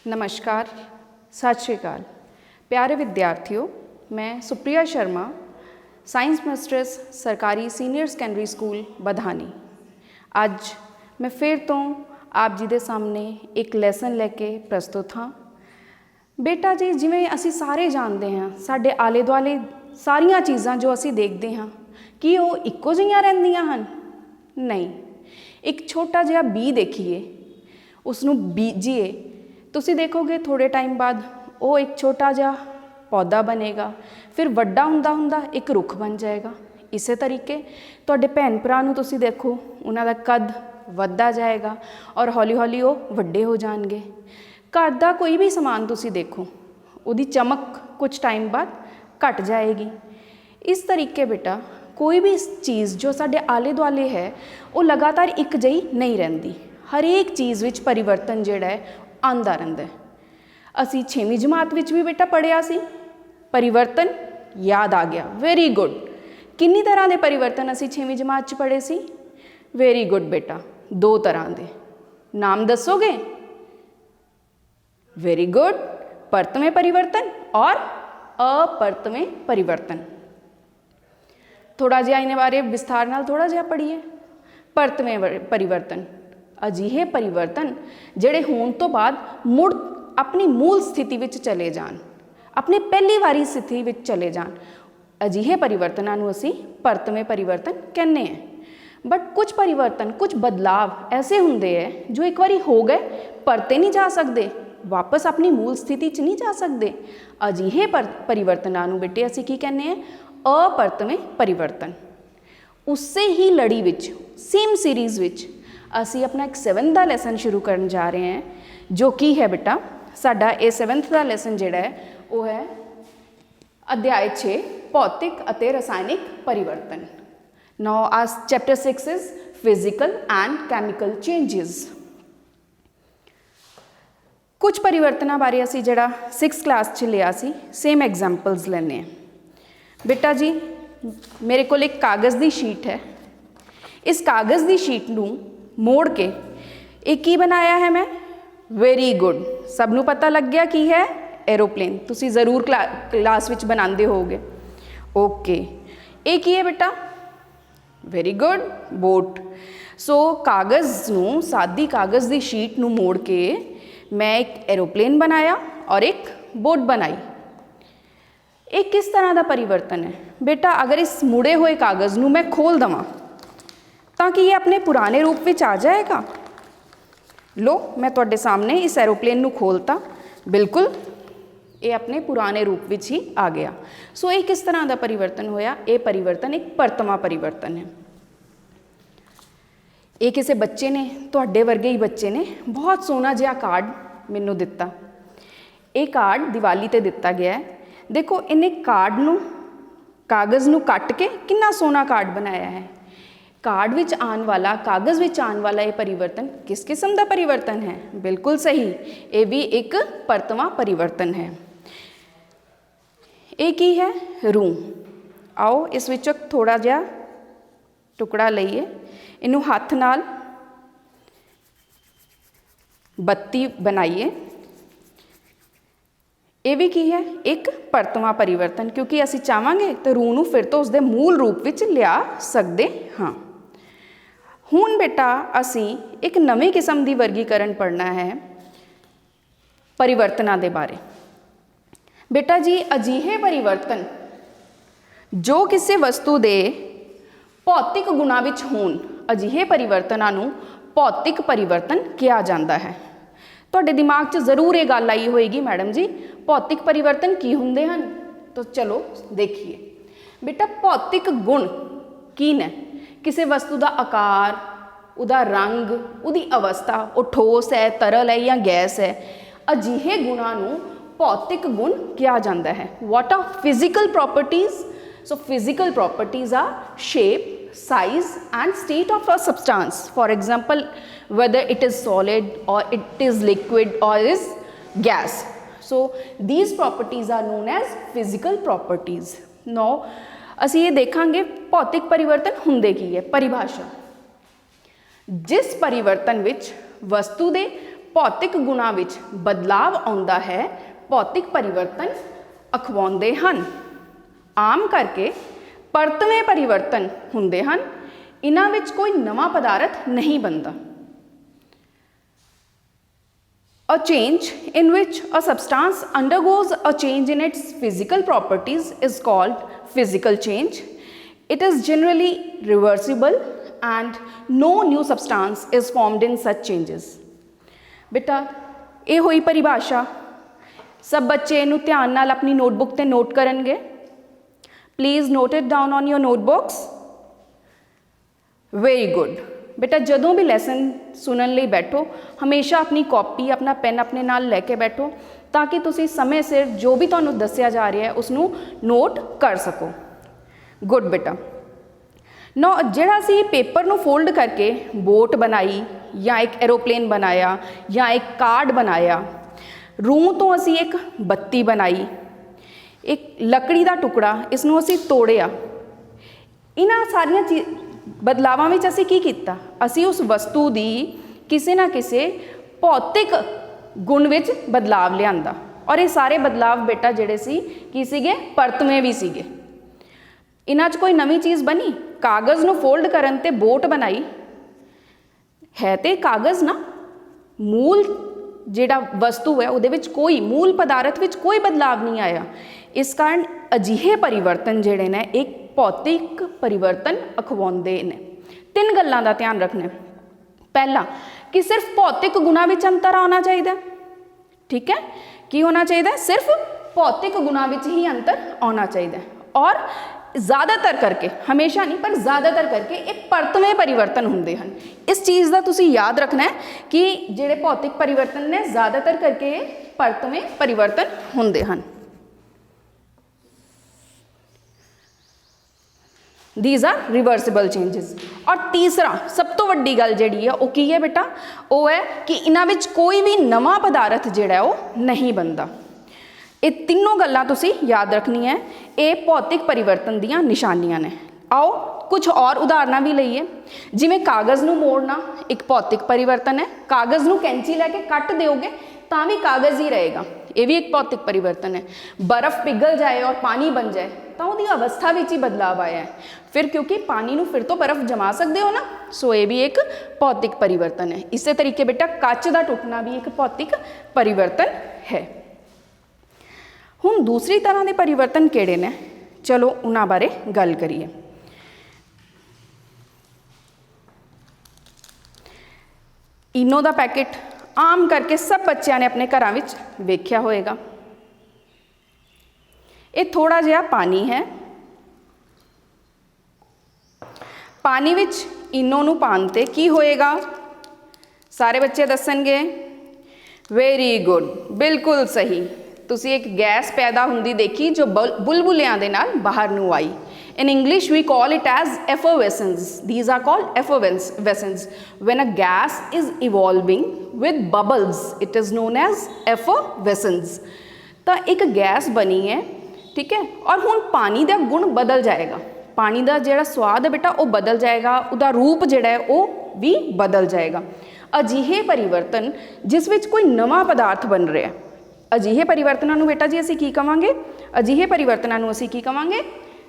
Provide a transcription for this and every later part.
नमस्कार, सत श्री अकाल। प्यारे विद्यार्थियों, मैं सुप्रिया शर्मा, साइंस मास्टर्स सरकारी सीनियर सैकेंडरी स्कूल बधानी। अज मैं फिर तो आप जी के सामने एक लैसन लैके प्रस्तुत हाँ। बेटा जी, जिवें असी सारे जानते हैं, साडे आले दुआले सारिया चीज़ां जो असी देखते हाँ कि वो इक्को जिहियां रहिंदियां हन? नहीं। एक छोटा जिहा बी देखिए, उसनूं बीजीए, तुसी देखोगे थोड़े टाइम बाद वो एक छोटा जिहा पौधा बनेगा, फिर वड्डा हुंदा हुंदा एक रुख बन जाएगा। इसे तरीके तुहाडे भैन भरा नूं तुसी देखो, उन्हां दा कद वधदा जाएगा और हौली हौली वो वड्डे हो जाणगे। घर दा कोई भी समान तुसी देखो, उहदी चमक कुछ टाइम बाद घट जाएगी। इस तरीके बेटा कोई भी चीज़ जो साडे आले दुआले है वो लगातार एक जही नहीं रहिंदी। हरेक चीज़ विच परिवर्तन जिहड़ा है आंदा रहिंदा है। असी 6वीं जमात विच भी बेटा पढ़िया सी, परिवर्तन याद आ गया, वेरी गुड। किन्नी तरह के परिवर्तन असी 6वीं जमात च पढ़े सी? वेरी गुड बेटा, 2 तरह के। नाम दसोगे? वेरी गुड, परतवें परिवर्तन और अपरतवें परिवर्तन। थोड़ा जिहा इन्हें बारे विस्तार नाल थोड़ा जिहा पढ़िए। परतवें परिवर्तन अजिहे परिवर्तन जिहड़े होण तो बाद मुड़ अपनी मूल स्थिति विच चले जाण, अपनी पहली वारी स्थिति विच चले जाण, अजिहे परिवर्तनां नूं असीं परतवें परिवर्तन कहने हैं। बट कुछ परिवर्तन, कुछ बदलाव ऐसे हुंदे हैं जो एक बारी हो गए परते नहीं जा सकते, वापस अपनी मूल स्थिति च नहीं जा सकते। अजिहे परिवर्तनां नूं बेटे असीं की कहने हैं? अपरतवें परिवर्तन। उससे ही लड़ी विच, सेम सीरीज़ विच असी अपना एक 7th का लैसन शुरू करन जा रहे हैं, जो कि है बेटा साडा ये 7th का लैसन जिहड़ा है वो है अध्याय 6 भौतिक अते रसायनिक परिवर्तन। Now as chapter 6 is physical and chemical changes. कुछ परिवर्तनों बारे असी जिहड़ा 6th क्लास च लिया सी, सेम एग्जाम्पल्स लैने हैं। बेटा जी, मेरे को एक कागज़ की शीट है। इस कागज़ की शीट नूं मोड़ के एक की बनाया है मैं? वेरी गुड, सबनों पता लग गया कि है एरोप्लेन। तुसी जरूर क्लास विच बनाते होगे। ओके, एक ही है बेटा? Very good, boat. सो कागज़ नूं, सादी कागज़ की शीट नूं मोड़ के मैं एक एरोप्लेन बनाया और एक बोट बनाई। एक किस तरह का परिवर्तन है बेटा? अगर इस मुड़े हुए कागज़ नूं मैं खोल दवां ताकि ये अपने पुराने रूप में आ जाएगा। लो, मैं तुहाडे सामने इस एरोप्लेन नूं खोलता, बिल्कुल ये अपने पुराने रूप में ही आ गया। सो ये किस तरह का परिवर्तन होया? ये परिवर्तन एक परतवां परिवर्तन है। ये किसी बच्चे ने, तुहाडे वर्गे ही बच्चे ने बहुत सोहना जिहा कार्ड मैनूं दिता। ये कार्ड दिवाली ते दिता गया है। देखो, इन्हें कार्ड नूं, कागज़ नूं कट के कितना सोहना कार्ड बनाया है। कार्ड विच आने वाला, कागज़ विच आने वाला ये परिवर्तन किस किस्म का परिवर्तन है? बिल्कुल सही, ये भी एक परतवां परिवर्तन है। एक ही है रूं। आओ इस विचों थोड़ा जिहा टुकड़ा लईए, इनू हथ नाल बत्ती बनाइए। ये भी की है? एक परतवां परिवर्तन, क्योंकि असी चाहांगे तो रूह नूं फिर तो उसके मूल रूप विच लिया सकते हाँ। हुण बेटा असी एक नवे किस्म की वर्गीकरण पढ़ना है परिवर्तनां दे बारे। बेटा जी, अजिहे परिवर्तन जो किसी वस्तु के भौतिक गुणां विच होण, अजिहे परिवर्तनां नूं भौतिक परिवर्तन कहा जाता है। तुहाडे दिमाग च जरूर ये गल आई होएगी, मैडम जी भौतिक परिवर्तन की हुंदे हन? तो चलो देखिए बेटा, भौतिक गुण की ने? किसी वस्तु का आकार, उदा रंग, उदी अवस्था, वो ठोस है, तरल है या गैस है, अजिहे गुणां नूं भौतिक गुण कहा जाता है। What are physical properties? So physical properties are shape, size and state of a substance. For example, whether it is solid or it is liquid or is gas. So these properties are known as physical properties. Now असी ये देखांगे भौतिक परिवर्तन हुंदे की है। परिभाषा, जिस परिवर्तन विच वस्तु दे ਭੌਤਿਕ ਗੁਣਾਂ ਵਿੱਚ ਬਦਲਾਵ ਆਉਂਦਾ ਹੈ, ਭੌਤਿਕ ਪਰਿਵਰਤਨ ਅਖਵਾਉਂਦੇ ਹਨ। ਆਮ ਕਰਕੇ ਪਰਤਵੇਂ ਪਰਿਵਰਤਨ ਹੁੰਦੇ ਹਨ, ਇਹਨਾਂ ਵਿੱਚ ਕੋਈ ਨਵਾਂ ਪਦਾਰਥ ਨਹੀਂ ਬਣਦਾ। A change in which a substance undergoes a change in its physical properties is called physical change. It is generally reversible and no new substance is formed in such changes. बेटा ये हुई परिभाषा, सब बच्चे इनू ध्यान नाल अपनी नोटबुक ते नोट करनगे। Please note it down on your notebooks. Very good बेटा, जदों भी लैसन सुनन लई बैठो हमेशा अपनी कॉपी अपना पेन अपने नाल लैके बैठो ताकि तुसी समय सिर जो भी तुहानू दस्सिया जा रहा है उसनू नोट कर सको। गुड बेटा। नो जिहड़ा असीं पेपर नू फोल्ड करके बोट बनाई या एक एरोप्लेन बनाया या एक कार्ड बनाया, रूह तो असीं एक बत्ती बनाई, एक लकड़ी का टुकड़ा इसनू असीं तोड़िया, इन्हां सारियां बदलावां विच असीं की कीता, असीं उस वस्तु दी किसी ना किसी भौतिक गुण विच बदलाव लिआंदा। और ये सारे बदलाव बेटा जिहड़े सी की सीगे, परतवें भी सीगे। इन्हां च कोई नवीं चीज़ बनी? कागज़ नूं फोल्ड करन ते बोट बनाई है ते कागज़ ना, मूल जिहड़ा वस्तु है उहदे विच कोई मूल पदार्थ विच कोई बदलाव नहीं आया। इस कारण अजिहे परिवर्तन जिहड़े ने एक भौतिक परिवर्तन अखवाउंदे ने। तीन गल्लां दा ध्यान रखना। पहला कि सिर्फ भौतिक गुणां विच अंतर आना चाहिए, ठीक है, की होना चाहिए, सिर्फ भौतिक गुणां विच ही अंतर आना चाहिए। और ज़्यादातर करके, हमेशा नहीं पर ज़्यादातर करके एक परतवें परिवर्तन होंदे हन। इस चीज़ का तुसी याद रखना है कि जिहड़े भौतिक परिवर्तन ने ज़्यादातर करके परतवें परिवर्तन होंदे हन। These are reversible changes। और तीसरा सब तो वड्डी गल जिहड़ी है वो की है बेटा, वो है कि इन्हां विच कोई भी नवा पदार्थ जिहड़ा है वो नहीं बनता। ये तीनों गल्लां तुसी याद रखनी है, ये भौतिक परिवर्तन दीयां निशानियां ने। आओ कुछ और उदाहरणा भी लईए। जिवें कागज़ नूं मोड़ना एक भौतिक परिवर्तन है, कागज़ नूं कैंची लैके कट दोगे तां भी कागज़ ही रहेगा, ये भी एक भौतिक परिवर्तन है। बर्फ़ पिघल जाए और पानी बन जाए तो उहदी अवस्था विच ही बदलाव आया है। फिर क्योंकि पानी नूं फिर तो बर्फ़ जमा सकते हो ना, सो ये भी एक भौतिक परिवर्तन है। इस तरीके बेटा कच का टुटना भी एक भौतिक परिवर्तन है। हुण दूसरी तरह के परिवर्तन किहड़े ने, चलो उन्हां बारे गल करिए। इनो का पैकेट आम करके सब बच्चों ने अपने घरों में वेख्या होएगा। ये थोड़ा जिहा पानी है, पानी विच इनो नूं पाउण ते की होएगा, सारे बच्चे दसणगे। वेरी गुड, बिल्कुल सही। तुसी एक गैस पैदा हुंदी देखी जो बुलबुलियां दे नाल बाहर नूं आई। In English we call it as effervescence. These are called effervescence. When a gas is evolving with bubbles, it is known as effervescence. तो एक गैस बनी है, ठीक है, और हुण पानी का गुण बदल जाएगा, पानी का जिहड़ा स्वाद है बेटा वो बदल जाएगा, उसका रूप जिहड़ा है वो भी बदल जाएगा। अजिहे परिवर्तन जिस विच कोई नवा पदार्थ बन रहा है, अजिहे परिवर्तनां नूं बेटा जी असीं की कहांगे, अजिहे परिवर्तनां नूं असीं की कहांगे,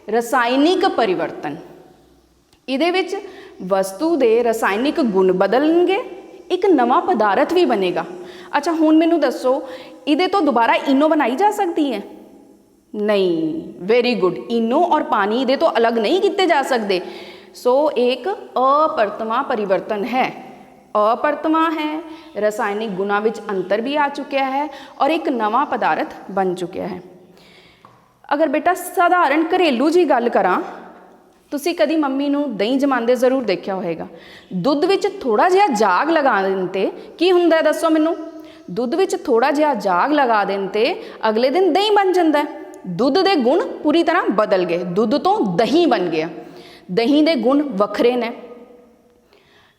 रसायनिक परिवर्तन। इहदे विच वस्तु दे रसायनिक गुण बदलणगे, एक नवा पदार्थ भी बनेगा। अच्छा हुण मैनू दसो, इहदे तो दोबारा इनो बनाई जा सकती है? नहीं। वेरी गुड, इनो और पानी इहदे तो अलग नहीं किए जा सकते। सो एक अपरतवां परिवर्तन है, अपरतवां है, रसायनिक गुणां विच अंतर भी आ चुका है और एक नवा पदार्थ बन चुका है। अगर बेटा साधारण घरेलू जी गल करा, तुसी कदी मम्मी नूं दही जमांदे जरूर देखा होएगा। दुध विच थोड़ा जिहा जाग लगा देण ते की हुंदा है दसो मैनूं? दुध विच थोड़ा जिहा जाग लगा देण ते अगले दिन दही बन जांदा है। दुध दे गुण पूरी तरह बदल गए, दुध तो दही बन गया। दही दे गुण वखरे ने।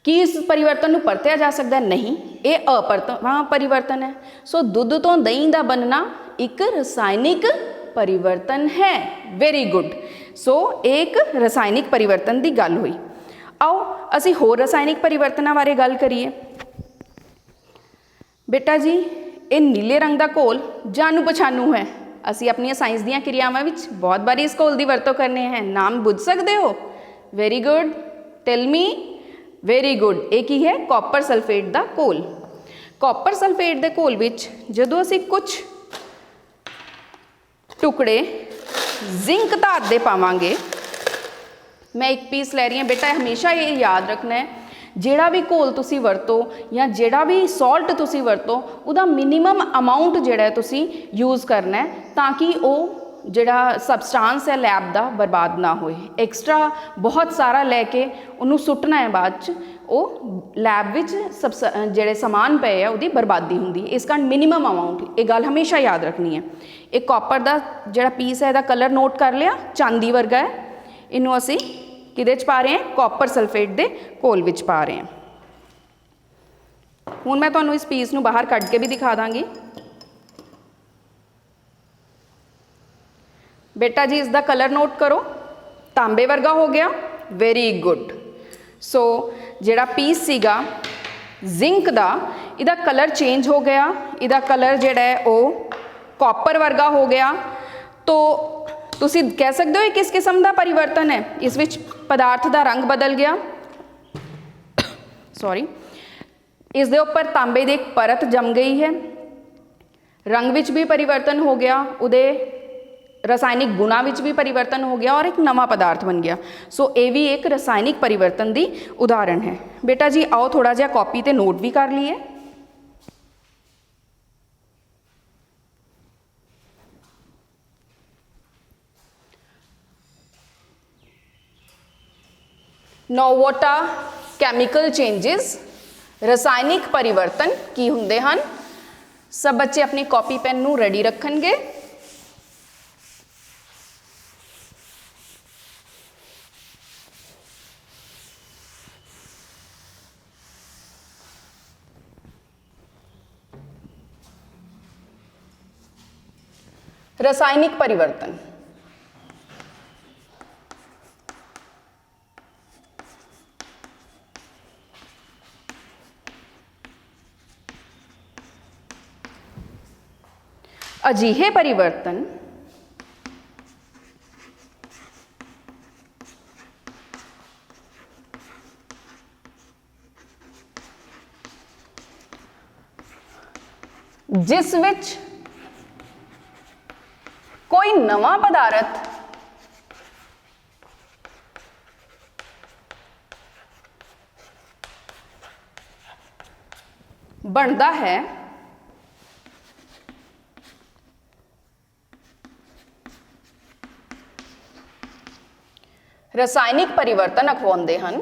कि इस परिवर्तन नूं परतिया जा सकता है? नहीं, ये अपरतवां परिवर्तन है। सो दुध तो दही का बनना एक रसायनिक परिवर्तन है। Very good. सो एक रसायनिक परिवर्तन की गल हुई। आओ असी होर रसायनिक परिवर्तनों बारे गल करिए। बेटा जी ਇਹ ਨੀਲੇ ਰੰਗ ਦਾ ਘੋਲ ਜਾਣੂ ਪਛਾਣੂ ਹੈ। ਅਸੀਂ ਆਪਣੀਆਂ ਸਾਇੰਸ ਦੀਆਂ ਕਿਰਿਆਵਾਂ ਵਿੱਚ ਬਹੁਤ ਵਾਰੀ ਇਸ ਘੋਲ ਦੀ ਵਰਤੋਂ ਕਰਨੇ ਹੈ। ਨਾਮ ਬੁੱਝ ਸਕਦੇ ਹੋ? ਵੈਰੀ ਗੁੱਡ, ਟੈਲ ਮੀ। ਵੈਰੀ ਗੁੱਡ, ਇਹ ਕੀ ਹੈ? ਕਾਪਰ ਸਲਫੇਟ ਦਾ ਘੋਲ। ਕਾਪਰ ਸਲਫੇਟ ਦੇ ਘੋਲ ਵਿੱਚ ਜਦੋਂ ਅਸੀਂ ਕੁਝ ਟੁਕੜੇ ਜ਼ਿੰਕ ਧਾਤ ਦੇ ਪਾਵਾਂਗੇ, ਮੈਂ ਇੱਕ ਪੀਸ ਲੈ ਰਹੀ ਹਾਂ ਬੇਟਾ, ਹਮੇਸ਼ਾ ਇਹ ਯਾਦ ਰੱਖਣਾ ਹੈ ਜਿਹੜਾ ਵੀ ਘੋਲ ਤੁਸੀਂ ਵਰਤੋ ਜਾਂ ਜਿਹੜਾ ਵੀ ਸੌਲਟ ਤੁਸੀਂ ਵਰਤੋ ਉਹਦਾ ਮਿਨੀਮਮ ਅਮਾਊਂਟ ਜਿਹੜਾ ਤੁਸੀਂ ਯੂਜ਼ ਕਰਨਾ ਹੈ ਤਾਂ ਕਿ ਉਹ ਜਿਹੜਾ ਸਬਸਟੈਂਸ ਹੈ ਲੈਬ ਦਾ ਬਰਬਾਦ ਨਾ ਹੋਏ। ਐਕਸਟਰਾ ਬਹੁਤ ਸਾਰਾ ਲੈ ਕੇ ਉਹਨੂੰ ਸੁੱਟਣਾ ਹੈ ਬਾਅਦ 'ਚ, ਉਹ ਲੈਬ ਵਿੱਚ ਜਿਹੜੇ ਸਮਾਨ ਪਏ ਆ ਉਹਦੀ ਬਰਬਾਦੀ ਹੁੰਦੀ ਹੈ। ਇਸ ਕਾਰਨ ਮਿਨੀਮਮ ਅਮਾਊਂਟ, ਇਹ ਗੱਲ ਹਮੇਸ਼ਾ ਯਾਦ ਰੱਖਣੀ ਹੈ। ਇਹ ਕਾਪਰ ਦਾ ਜਿਹੜਾ ਪੀਸ ਹੈ ਇਹਦਾ ਕਲਰ ਨੋਟ ਕਰ ਲਿਆ, ਚਾਂਦੀ ਵਰਗਾ ਹੈ। ਇਹਨੂੰ ਅਸੀਂ ਕਿਹਦੇ 'ਚ ਪਾ ਰਹੇ ਹਾਂ? ਕਾਪਰ ਸਲਫੇਟ ਦੇ ਘੋਲ ਵਿੱਚ ਪਾ ਰਹੇ ਹਾਂ। ਹੁਣ ਮੈਂ ਤੁਹਾਨੂੰ ਇਸ ਪੀਸ ਨੂੰ ਬਾਹਰ ਕੱਢ ਕੇ ਵੀ ਦਿਖਾ ਦਾਂਗੀ। ਬੇਟਾ ਜੀ ਇਸ ਦਾ ਕਲਰ ਨੋਟ ਕਰੋ, ਤਾਂਬੇ ਵਰਗਾ ਹੋ ਗਿਆ। Very good. ਸੋ ਜਿਹੜਾ ਪੀਸ ਸੀਗਾ ਜ਼ਿੰਕ ਦਾ, ਇਹਦਾ ਕਲਰ ਚੇਂਜ ਹੋ ਗਿਆ। ਇਹਦਾ ਕਲਰ ਜਿਹੜਾ ਹੈ ਉਹ ਕਾਪਰ ਵਰਗਾ ਹੋ ਗਿਆ। ਤੋ ਤੁਸੀਂ ਕਹਿ ਸਕਦੇ ਹੋ ਇਹ ਕਿਸ ਕਿਸਮ ਦਾ ਪਰਿਵਰਤਨ ਹੈ? ਇਸ ਵਿੱਚ ਪਦਾਰਥ ਦਾ ਰੰਗ ਬਦਲ ਗਿਆ। ਸੌਰੀ, ਇਸ ਦੇ ਉੱਪਰ ਤਾਂਬੇ ਦੀ ਇੱਕ ਪਰਤ ਜੰਮ ਗਈ ਹੈ। ਰੰਗ ਵਿੱਚ ਵੀ ਪਰਿਵਰਤਨ ਹੋ ਗਿਆ, ਉਹਦੇ ਰਸਾਇਣਿਕ ਗੁਣਾਂ ਵਿੱਚ ਵੀ ਪਰਿਵਰਤਨ ਹੋ ਗਿਆ ਔਰ ਇੱਕ ਨਵਾਂ ਪਦਾਰਥ ਬਣ ਗਿਆ। ਸੋ ਇਹ ਵੀ ਇੱਕ ਰਸਾਇਣਿਕ ਪਰਿਵਰਤਨ ਦੀ ਉਦਾਹਰਣ ਹੈ। ਬੇਟਾ ਜੀ ਆਓ ਥੋੜਾ ਜਿਹਾ ਕਾਪੀ ਤੇ ਨੋਟ ਵੀ ਕਰ ਲਈਏ। Now what are chemical changes? ਰਸਾਇਣਿਕ ਪਰਿਵਰਤਨ ਕੀ ਹੁੰਦੇ ਹਨ? ਸਭ ਬੱਚੇ ਆਪਣੀ ਕਾਪੀ ਪੈਨ ਨੂੰ ਰੈਡੀ ਰੱਖਣਗੇ। ਰਸਾਇਣਿਕ ਪਰਿਵਰਤਨ ਅਜਿਹੇ ਪਰਿਵਰਤਨ ਜਿਸ ਵਿੱਚ ਕੋਈ ਨਵਾਂ ਪਦਾਰਥ ਬਣਦਾ ਹੈ ਰਸਾਇਣਿਕ ਪਰਿਵਰਤਨ ਅਖਵਾਉਂਦੇ ਹਨ।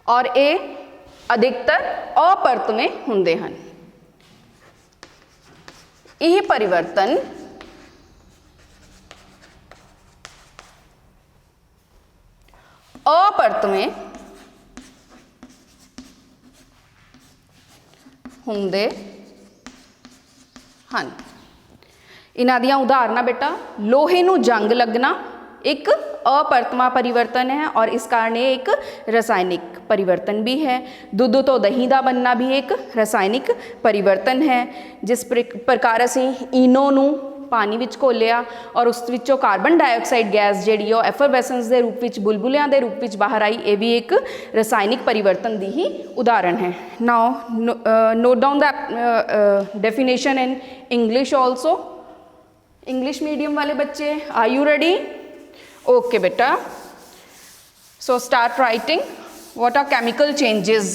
ਔਰ ਇਹ ਅਧਿਕਤਰ ਅਪਰਤਵੇਂ ਹੁੰਦੇ ਹਨ। ਇਹ ਪਰਿਵਰਤਨ अपरतवें ਹੁੰਦੇ ਹਨ। ਇਹਨਾਂ ਦੀਆਂ ਉਦਾਹਰਨਾਂ ਬੇਟਾ, ਲੋਹੇ ਨੂੰ ਜੰਗ ਲੱਗਣਾ ਇੱਕ अपरतवा परिवर्तन है और इस कारण ये एक रासायनिक परिवर्तन भी है। दूध तो दही का बनना भी एक रासायनिक परिवर्तन है। जिस प्रकार असी ईनो नू पानी विच घोलिया और उस विचों कार्बन डाइऑक्साइड गैस जिहड़ी ओ एफरवैसेंस के रूप में बुलबुलियां के रूप में बाहर आई, ये भी एक रासायनिक परिवर्तन की ही उदाहरण है। Now note down the definition in English also. English medium वाले बच्चे, आर यू रेडी? ओके बेटा, so start writing. What are chemical changes?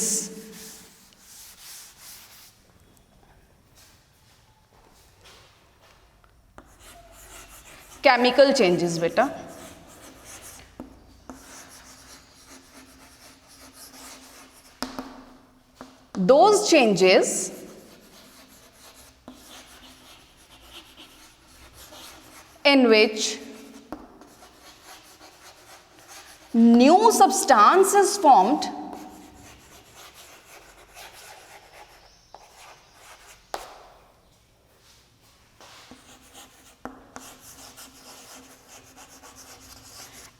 Chemical changes beta, those changes in which new substance is formed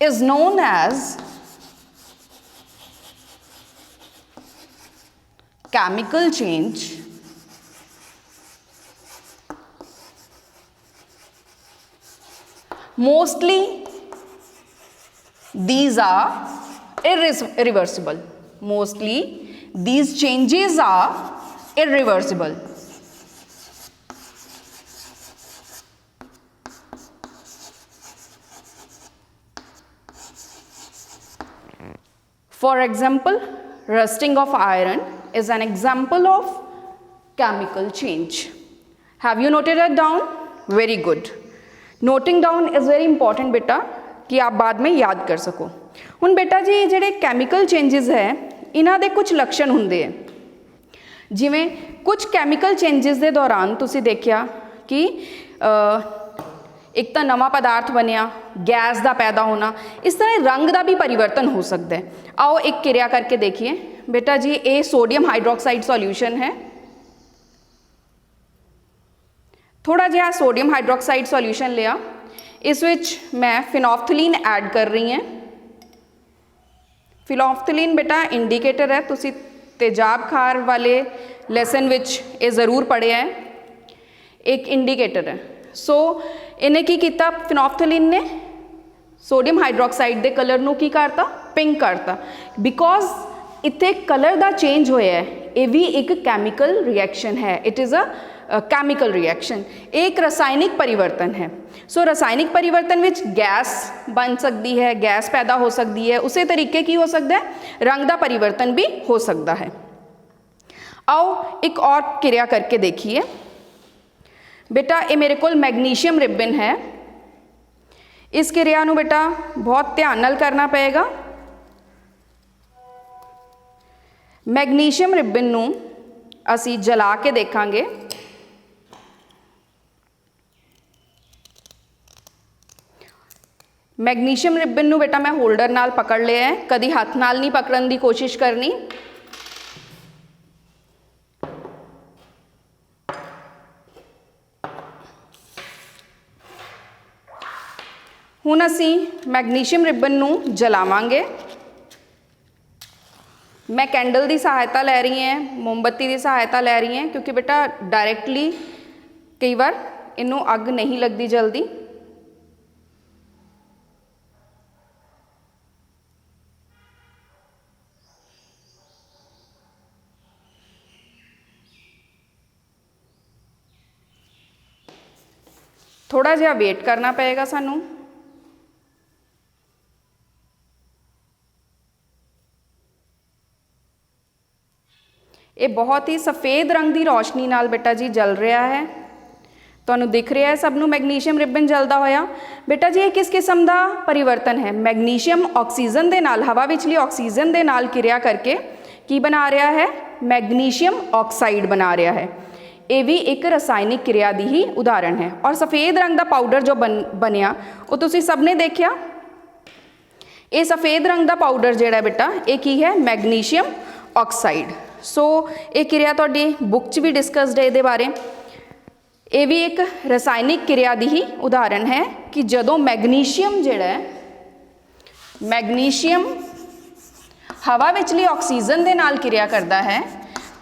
is known as chemical change mostly these are irreversible. Mostly these changes are irreversible. For example, rusting of iron is an example of chemical change. Have you noted it down? Very good. Noting down is very important बेटा कि आप बाद में याद कर सको। हुण बेटा जी ਜਿਹੜੇ chemical changes है इन्हां दे कुछ लक्षण ਹੁੰਦੇ है जिवें कुछ chemical changes ਦੇ ਦੌਰਾਨ ਤੁਸੀਂ ਦੇਖਿਆ कि एक तो नवा पदार्थ बनया, गैस का पैदा होना, इस तरह रंग का भी परिवर्तन हो सकता है। आओ एक क्रिया करके देखिए बेटा जी। ये सोडियम हाइड्रोक्साइड सॉल्यूशन है, थोड़ा जिहा सोडियम हाइड्रोक्साइड सॉल्यूशन लिया, इस विच मैं फिनोफ्थलीन ऐड कर रही हैं। फिनोफ्थलीन बेटा इंडिकेटर है, तुसी तेजाब खार वाले लैसन विच ये जरूर पढ़िया है, एक इंडिकेटर है। सो इन्हें की किया, फिनोफ्थलीन ने सोडियम हाइड्रोक्साइड के कलर नूं की करता, पिंक करता, बिकॉज इत्थे कलर का चेंज होया है। ये भी एक कैमिकल रिएक्शन है, it is a chemical reaction, एक रासायनिक परिवर्तन है। सो रासायनिक परिवर्तन विच गैस बन सकती है, गैस पैदा हो सकती है, उसी तरीके की हो सकता है रंग का परिवर्तन भी हो सकता है। आओ एक और क्रिया करके देखिए बेटा। ये मेरे को मैग्नीशियम रिबन है, इस क्रिया नूं बेटा बहुत ध्यान नाल करना पएगा। मैग्नीशियम रिबन नूं असी जला के देखांगे। मैग्नीशियम रिबन नूं बेटा मैं होल्डर नाल पकड़ लिया है, कदी हाथ नाल नहीं पकड़न की कोशिश करनी। हुण असी मैग्नीशियम रिबन नूं जलावांगे। मैं कैंडल की सहायता लै रही हैं, मोमबत्ती की सहायता लै रही हैं, क्योंकि बेटा डायरैक्टली कई बार इनू अग नहीं लगती जल्दी। थोड़ा जिहा वेट करना पएगा सानू। ये बहुत ही सफ़ेद रंग की रोशनी नाल बेटा जी जल रहा है, तुहानू दिख रहा है सबनू मैग्नीशियम रिबन जलदा होया। बेटा जी ये किस किस्म का परिवर्तन है? मैग्नीशियम ऑक्सीजन के नाल, हवा विचली ऑक्सीजन के नाल क्रिया करके की बना रहा है? मैग्नीशियम ऑक्साइड बना रहा है। ये भी एक रासायनिक क्रिया की ही उदाहरण है। और सफ़ेद रंग का पाउडर जो बनया वो तुसी सब ने देखा। ये सफ़ेद रंग का पाउडर जिहड़ा बेटा ये की है? Magnesium oxide. सो ये क्रिया तुहाडी बुक च भी डिस्कस्ड है ये बारे। ये भी एक रासायनिक क्रिया की ही उदाहरण है कि जदों मैग्नीशियम जिहड़ा है, मैग्नीशियम हवा विचली ऑक्सीजन के नाल क्रिया करता है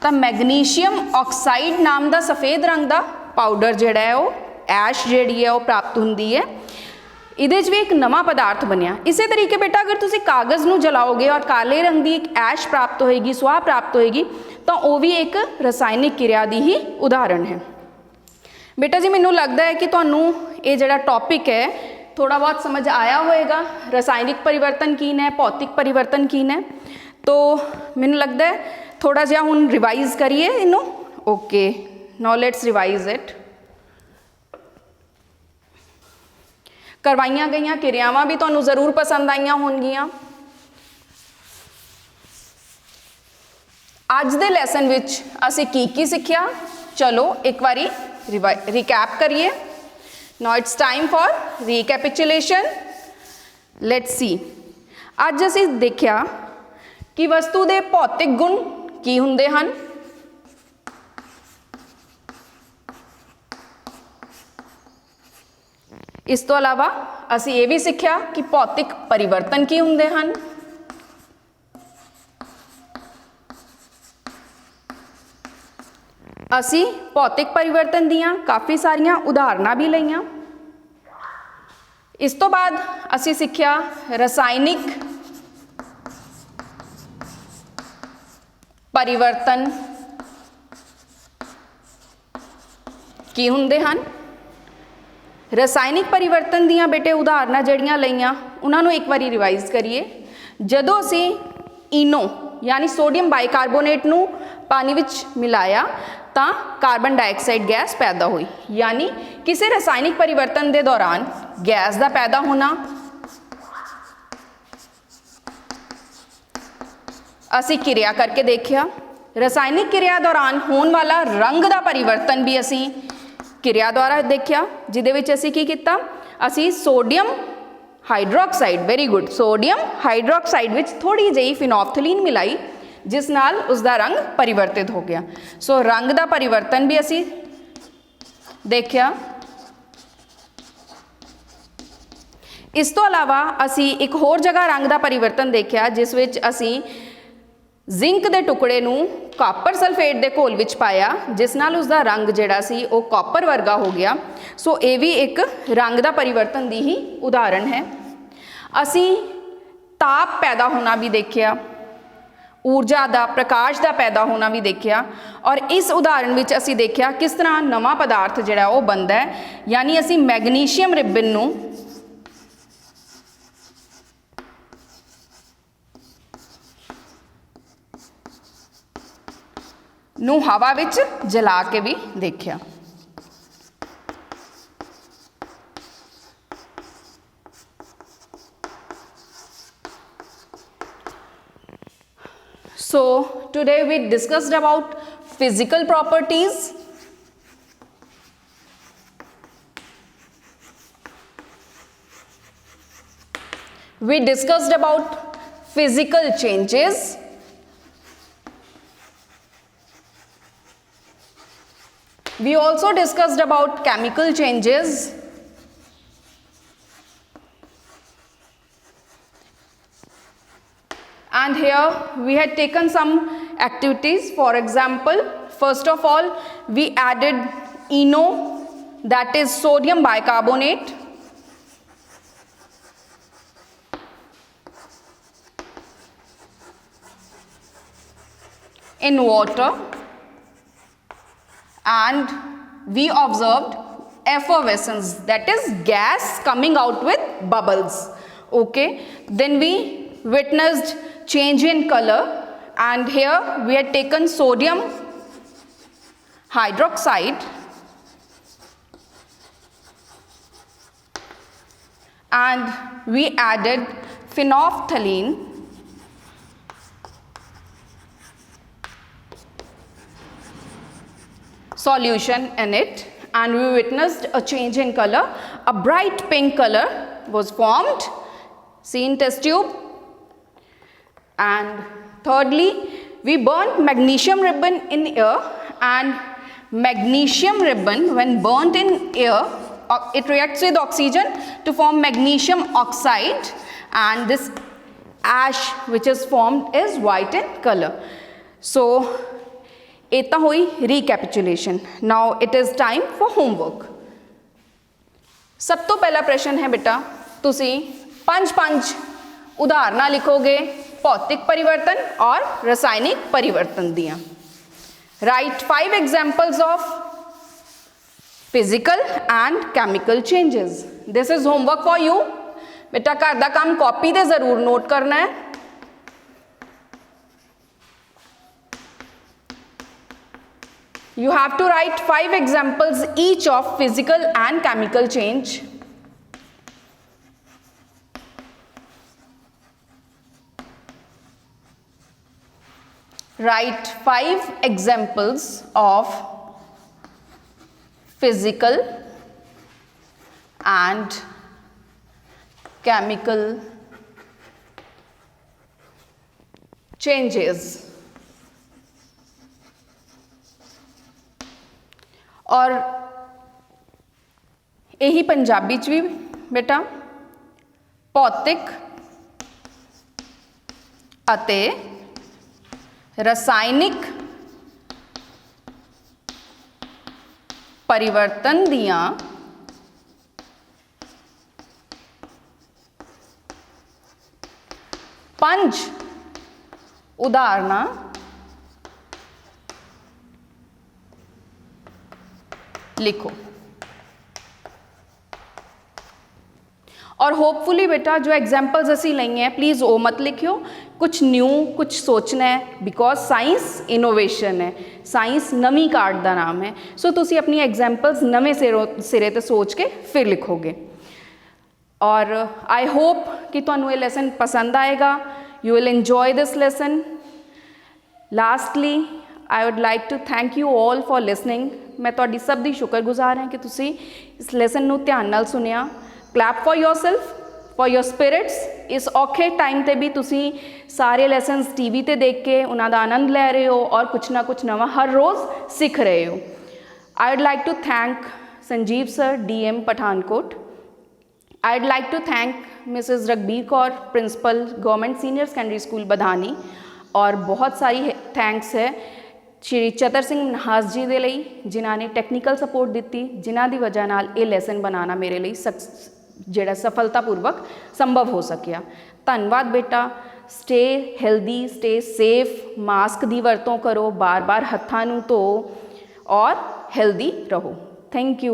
तो मैग्नीशियम ऑक्साइड नाम का सफ़ेद रंग का पाउडर जिहड़ा है वो ऐश जिहड़ी है वो प्राप्त होंदी है। इहदे च भी एक नवा पदार्थ बनया। इस तरीके बेटा अगर तुसी कागज़ नूं जलाओगे और काले रंग की एक ऐश प्राप्त होएगी, सुआह प्राप्त होएगी, तो वो भी एक रासायनिक क्रिया की ही उदाहरण है। बेटा जी मैनूं लगता है कि तुहानूं ये जिहड़ा टॉपिक है थोड़ा बहुत समझ आया होएगा। रासायनिक परिवर्तन की है, भौतिक परिवर्तन की है, तो मैनूं लगता है थोड़ा जिहा हुण रिवाइज करिए इनू। Okay, now let's revise it. करवाइया गई क्रियावां भी तुहानूं जरूर पसंद आईयां होणगियां। अज दे लैसन विच असीं की सीखिया, चलो एक बारी रिकैप करिए। Now it's time for recapitulation. Let's see. अज असीं देखिया कि वस्तु दे भौतिक गुण की हुंदे हन, इस तो अलावा ਅਸੀਂ ਇਹ ਵੀ ਸਿੱਖਿਆ ਕਿ ਭੌਤਿਕ ਪਰਿਵਰਤਨ ਕੀ ਹੁੰਦੇ ਹਨ। ਅਸੀਂ ਭੌਤਿਕ ਪਰਿਵਰਤਨ ਦੀਆਂ ਕਾਫੀ ਸਾਰੀਆਂ ਉਦਾਹਰਨਾਂ ਵੀ ਲਈਆਂ। ਇਸ ਤੋਂ ਬਾਅਦ ਅਸੀਂ ਸਿੱਖਿਆ ਰਸਾਇਣਿਕ ਪਰਿਵਰਤਨ ਕੀ ਹੁੰਦੇ ਹਨ। ਰਸਾਇਣਿਕ ਪਰਿਵਰਤਨ ਦੀਆਂ ਬੇਟੇ ਉਦਾਹਰਨਾਂ ਜਿਹੜੀਆਂ ਲਈਆਂ ਉਹਨਾਂ ਨੂੰ ਇੱਕ ਵਾਰੀ ਰਿਵਾਈਜ਼ ਕਰੀਏ। ਜਦੋਂ ਅਸੀਂ ਈਨੋ यानी सोडियम बाइकार्बोनेट ਨੂੰ पानी ਵਿੱਚ ਮਿਲਾਇਆ ਤਾਂ ਕਾਰਬਨ ਡਾਈਆਕਸਾਈਡ ਗੈਸ ਪੈਦਾ ਹੋਈ। यानी ਕਿਸੇ ਰਸਾਇਣਿਕ ਪਰਿਵਰਤਨ ਦੇ ਦੌਰਾਨ ਗੈਸ ਦਾ ਪੈਦਾ ਹੋਣਾ। ਅਸੀਂ ਕਿਰਿਆ ਕਰਕੇ ਦੇਖਿਆ। ਰਸਾਇਣਿਕ ਕਿਰਿਆ ਦੌਰਾਨ ਹੋਣ ਵਾਲਾ ਰੰਗ ਦਾ ਪਰਿਵਰਤਨ ਵੀ ਅਸੀਂ ਕਿਰਿਆ ਦੁਆਰਾ ਦੇਖਿਆ, ਜਿਹਦੇ ਵਿੱਚ ਅਸੀਂ ਕੀ ਕੀਤਾ, ਅਸੀਂ sodium hydroxide, very good, sodium hydroxide ਵਿੱਚ ਥੋੜੀ ਜਿਹੀ ਫਿਨੋਲਫਥਲੀਨ ਮਿਲਾਈ ਜਿਸ ਨਾਲ ਉਸ ਦਾ ਰੰਗ ਪਰਿਵਰਤਿਤ ਹੋ ਗਿਆ। ਸੋ ਰੰਗ ਦਾ ਪਰਿਵਰਤਨ ਵੀ ਅਸੀਂ ਦੇਖਿਆ। ਇਸ ਤੋਂ ਇਲਾਵਾ ਅਸੀਂ ਇੱਕ ਹੋਰ ਜਗ੍ਹਾ ਰੰਗ ਦਾ ਪਰਿਵਰਤਨ ਦੇਖਿਆ ਜਿਸ ਵਿੱਚ ਅਸੀਂ ਜ਼ਿੰਕ ਦੇ ਟੁਕੜੇ ਨੂੰ ਕਾਪਰ ਸਲਫੇਟ ਦੇ ਘੋਲ ਵਿੱਚ ਪਾਇਆ ਜਿਸ ਨਾਲ ਉਸ ਦਾ ਰੰਗ ਜਿਹੜਾ ਸੀ ਉਹ ਕਾਪਰ ਵਰਗਾ ਹੋ ਗਿਆ। ਸੋ ਇਹ ਵੀ ਇੱਕ ਰੰਗ ਦਾ ਪਰਿਵਰਤਨ ਦੀ ਹੀ ਉਦਾਹਰਣ ਹੈ। ਅਸੀਂ ਤਾਪ ਪੈਦਾ ਹੋਣਾ ਵੀ ਦੇਖਿਆ, ਊਰਜਾ ਦਾ, ਪ੍ਰਕਾਸ਼ ਦਾ ਪੈਦਾ ਹੋਣਾ ਵੀ ਦੇਖਿਆ। ਔਰ ਇਸ ਉਦਾਹਰਣ ਵਿੱਚ ਅਸੀਂ ਦੇਖਿਆ ਕਿਸ ਤਰ੍ਹਾਂ ਨਵਾਂ ਪਦਾਰਥ ਜਿਹੜਾ ਉਹ ਬਣਦਾ ਹੈ। ਯਾਨੀ ਅਸੀਂ ਮੈਗਨੀਸ਼ੀਅਮ ਰਿਬਨ ਨੂੰ ਹਵਾ ਵਿੱਚ ਜਲਾ ਕੇ ਵੀ ਦੇਖਿਆ। So today we discussed about physical properties. We discussed about physical changes. We also discussed about chemical changes. And here we had taken some activities. For example, first of all, we added ENO, that is sodium bicarbonate. In water, and we observed effervescence, that is gas coming out with bubbles. Okay, then we witnessed change in color, and here we had taken sodium hydroxide and we added phenolphthalein solution in it, and we witnessed a change in color. A bright pink color was formed, see in test tube. And thirdly, we burnt magnesium ribbon in air, and magnesium ribbon when burnt in air, it reacts with oxygen to form magnesium oxide, and this ash which is formed is white in color. So ਇਹ ਤਾਂ ਹੋਈ recapitulation. Now it is time for homework. ਸਭ ਤੋਂ ਪਹਿਲਾ ਪ੍ਰਸ਼ਨ ਹੈ ਬੇਟਾ, ਤੁਸੀਂ 5 ਉਦਾਹਰਨਾਂ ਲਿਖੋਗੇ ਭੌਤਿਕ ਪਰਿਵਰਤਨ ਔਰ ਰਸਾਇਣਿਕ ਪਰਿਵਰਤਨ ਦੀਆਂ। Right 5 examples of physical and chemical changes. This is homework for you. ਬੇਟਾ ਘਰ ਦਾ ਕੰਮ ਕਾਪੀ ਤੇ ਜ਼ਰੂਰ ਨੋਟ ਕਰਨਾ ਹੈ। You have to write 5 examples each of physical and chemical change. Write 5 examples of physical and chemical changes. और यही पंजाबी च भी बेटा ਭੌਤਿਕ ਅਤੇ ਰਸਾਇਣਿਕ परिवर्तन दियां पंज उदाहरणां लिखो। और होपफुली बेटा जो एग्जाम्पल्स असी लई हैं प्लीज़ वो मत लिखियो, कुछ न्यू कुछ सोचना है, बिकॉज साइंस इनोवेशन है, साइंस नवीं काढ़ का नाम है। सो तुसी अपनी एग्जाम्पल्स नवे सिरे तो सोच के फिर लिखोगे। और आई होप कि तुहानू ये लेसन पसंद आएगा, you will enjoy this lesson. Lastly I would like to thank you all for listening. मैं तुहाडी सब दी शुक्रगुजार हाँ कि तुसी इस लेसन नू ध्यान नाल सुनिया। Clap for yourself, for your spirits. इस औखे टाइम ते भी तुसी सारे लैसनस टीवी ते देख के उन्हां दा आनंद लै रहे हो और कुछ ना कुछ नवा हर रोज़ सीख रहे हो। I would like to thank Sanjeev sir, DM Pathankot. I would like to thank Mrs Raghbir Kaur, principal government senior secondary school Badhani. और बहुत सारी थैंक्स है श्री चतर सिंह नहास जी दे लई जिन्हां ने टैक्नीकल सपोर्ट दी, जिन्हां दी वजह नाल ये लैसन बनाना मेरे लिए ਜਿਹੜਾ सफलतापूर्वक संभव हो सकिया। धन्यवाद बेटा। Stay healthy, stay safe, mask की वरतों करो, बार बार हत्थां नूं धो और हेल्दी रहो। Thank you.